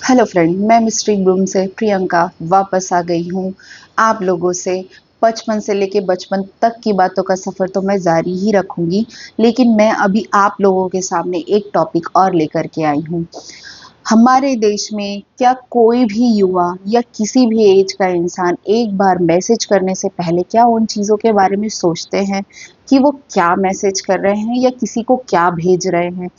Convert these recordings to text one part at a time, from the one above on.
Hello friend, मैं mystery room से प्रियंका वापस आ गई हूँ आप लोगों से। बचपन से लेके बचपन तक की बातों का सफ़र तो मैं जारी ही रखूंगी, लेकिन मैं अभी आप लोगों के सामने एक टॉपिक और लेकर के आई हूँ। हमारे देश में क्या कोई भी युवा या किसी भी एज का इंसान एक बार मैसेज करने से पहले क्या उन चीज़ों के बारे में सोचते हैं कि वो क्या मैसेज कर रहे हैं या किसी को क्या भेज रहे हैं?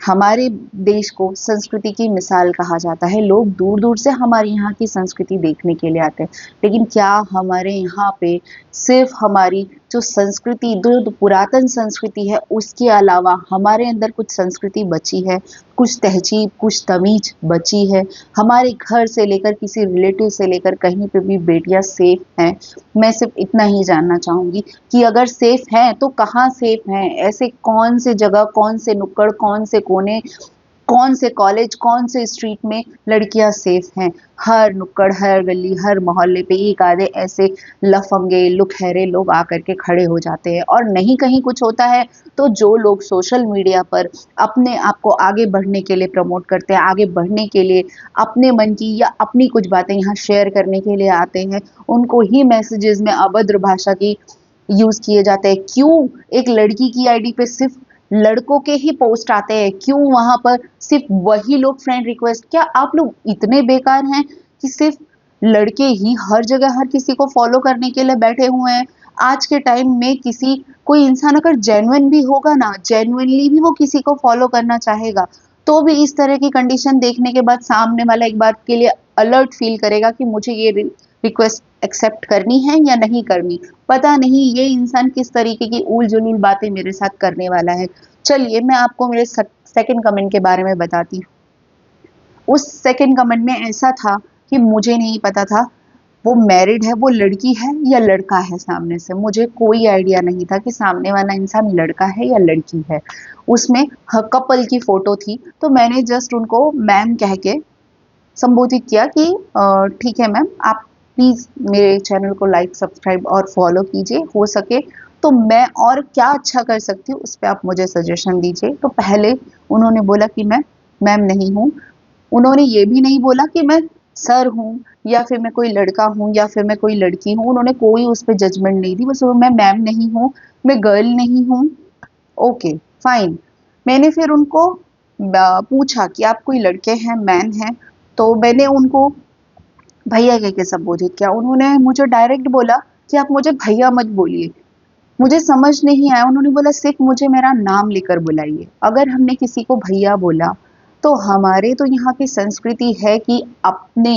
हमारे देश को संस्कृति की मिसाल कहा जाता है। लोग दूर-दूर से हमारे यहाँ की संस्कृति देखने के लिए आते हैं। लेकिन क्या हमारे यहाँ पे सिर्फ़ हमारी जो संस्कृति, जो पुरातन संस्कृति है, उसके अलावा हमारे अंदर कुछ संस्कृति बची है, कुछ तहज़ीब, कुछ तमीज़ बची है? हमारे घर से लेकर किसी रिलेटिव से लेकर कहीं पे भी बेटियाँ सेफ़ हैं? मैं सिर्फ़ इतना ही जानना चाहूँगी कि अगर सेफ हैं तो कहाँ सेफ हैं? ऐसे कौन से जगह, कौन से नुक्कड़, कौन से कोने, कौन से कॉलेज, कौन से स्ट्रीट में लड़कियाँ सेफ हैं? हर नुक्कड़, हर गली, हर मोहल्ले पे एक आधे ऐसे लफंगे, लुटेरे लोग आकर के खड़े हो जाते हैं। और नहीं कहीं कुछ होता है तो जो लोग सोशल मीडिया पर अपने आप को आगे बढ़ने के लिए प्रमोट करते हैं, आगे बढ़ने के लिए अपने मन की या अपनी कुछ बातें यहाँ शेयर करने के लिए आते हैं, उनको ही मैसेजेस में अभद्र भाषा की यूज़ किए जाते हैं। क्यों एक लड़की की आईडी पे सिर्फ़ लड़कों के ही पोस्ट आते हैं? क्यों वहाँ पर सिर्फ़ वही लोग फ्रेंड रिक्वेस्ट, क्या आप लोग इतने बेकार हैं कि सिर्फ़ लड़के ही हर जगह हर किसी को फ़ॉलो करने के लिए बैठे हुए हैं? आज के टाइम में किसी कोई इंसान अगर जेन्युइन भी होगा ना, जेन्युइनली भी वो किसी को फ़ॉलो करना चाहेगा, तो भी इस तरह की कंडीशन देखने के बाद सामने वाला एक बात के लिए अलर्ट फ़ील करेगा कि मुझे ये रिक्वेस्ट एक्सेप्ट करनी है या नहीं करनी। पता नहीं ये इंसान किस तरीके की ऊल-जुलूल बातें मेरे साथ करने वाला है। चलिए मैं आपको मेरे सेकंड कमेंट के बारे में बताती हूँ। उस सेकंड कमेंट में ऐसा था कि मुझे नहीं पता था वो मैरिड है, वो लड़की है या लड़का है सामने से। मुझे कोई आइडिया नहीं था कि सामने वाला इंसान लड़का है या लड़की है। उसमें कपल की फ़ोटो थी, तो मैंने जस्ट उनको मैम कह के संबोधित किया कि ठीक है मैम, आप प्लीज़ मेरे चैनल को लाइक, सब्सक्राइब और फॉलो कीजिए। हो सके तो मैं और क्या अच्छा कर सकती हूँ, उस पे आप मुझे सजेशन दीजिए। तो पहले उन्होंने बोला कि मैं मैम नहीं हूँ। उन्होंने ये भी नहीं बोला कि मैं सर हूँ या फिर मैं कोई लड़का हूँ या फिर मैं कोई लड़की हूँ। उन्होंने कोई उस पे जजमेंट नहीं दी। बस मैं मैम नहीं हूँ, मैं गर्ल नहीं हूँ। Okay, fine. मैंने फिर उनको पूछा कि आप कोई लड़के हैं, मैन हैं? तो मैंने उनको भैया कह के संबोधित किया। उन्होंने मुझे डायरेक्ट बोला कि आप मुझे भैया मत बोलिए। मुझे समझ नहीं आया। उन्होंने बोला सिर्फ़ मुझे मेरा नाम लेकर बुलाइए। अगर हमने किसी को भैया बोला, तो हमारे तो यहाँ की संस्कृति है कि अपने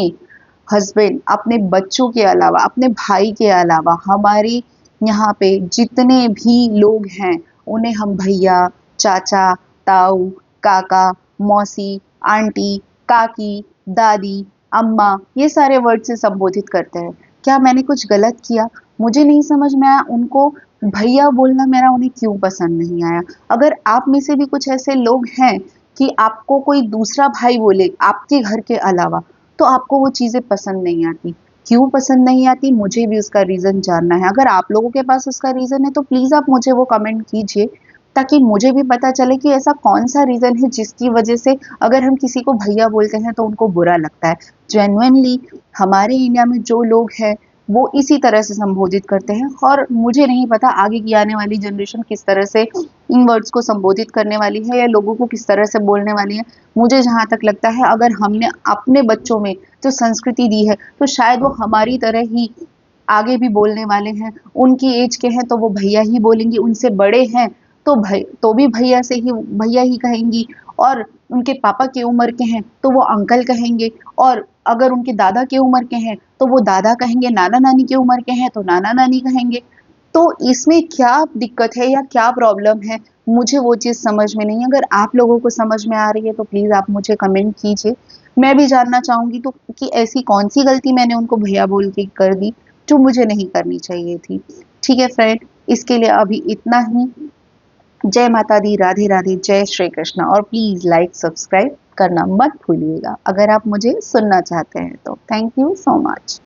हस्बैंड, अपने बच्चों के अलावा, अपने भाई के अलावा हमारे यहाँ पे जितने भी लोग हैं, उन्हें हम भैया, चाचा, ताऊ, काका, मौसी, आंटी, काकी, दादी, अम्मा, ये सारे वर्ड से संबोधित करते हैं। क्या मैंने कुछ गलत किया? मुझे नहीं समझ में आया उनको भैया बोलना मेरा उन्हें क्यों पसंद नहीं आया। अगर आप में से भी कुछ ऐसे लोग हैं कि आपको कोई दूसरा भाई बोले आपके घर के अलावा, तो आपको वो चीज़ें पसंद नहीं आती। क्यों पसंद नहीं आती, मुझे भी उसका रीज़न जानना है। अगर आप लोगों के पास उसका रीज़न है तो प्लीज़ आप मुझे वो कमेंट कीजिए, ताकि मुझे भी पता चले कि ऐसा कौन-सा रीज़न है जिसकी वज़ह से अगर हम किसी को भैया बोलते हैं तो उनको बुरा लगता है। जेन्युइनली हमारे इंडिया में जो लोग हैं वो इसी तरह से संबोधित करते हैं, और मुझे नहीं पता आगे की आने वाली जनरेशन किस तरह से इन वर्ड्स को संबोधित करने वाली है या लोगों को किस तरह से बोलने वाली है। मुझे जहाँ तक लगता है अगर हमने अपने बच्चों में जो संस्कृति दी है तो शायद वो हमारी तरह ही आगे भी बोलने वाले हैं। उनकी एज के हैं तो वो भैया ही बोलेंगी, उनसे बड़े हैं तो भी भैया ही कहेंगी, और उनके पापा की उम्र के हैं तो वो अंकल कहेंगे, और अगर उनके दादा की उम्र के हैं तो वो दादा कहेंगे, नाना-नानी की उम्र के हैं तो नाना-नानी कहेंगे। तो इसमें क्या दिक्कत है या क्या प्रॉब्लम है? मुझे वो चीज़ समझ में नहीं। अगर आप लोगों को समझ में आ रही है तो प्लीज़ आप मुझे कमेंट कीजिए। मैं भी जानना चाहूँगी तो कि ऐसी कौन-सी गलती मैंने उनको भैया बोल के कर दी, जो मुझे नहीं करनी चाहिए थी। ठीक है फ्रेंड, इसके लिए अभी इतना ही। जय माता दी, राधे राधे, जय श्री कृष्णा, और प्लीज़ लाइक सब्सक्राइब करना मत भूलिएगा अगर आप मुझे सुनना चाहते हैं तो। Thank you so much.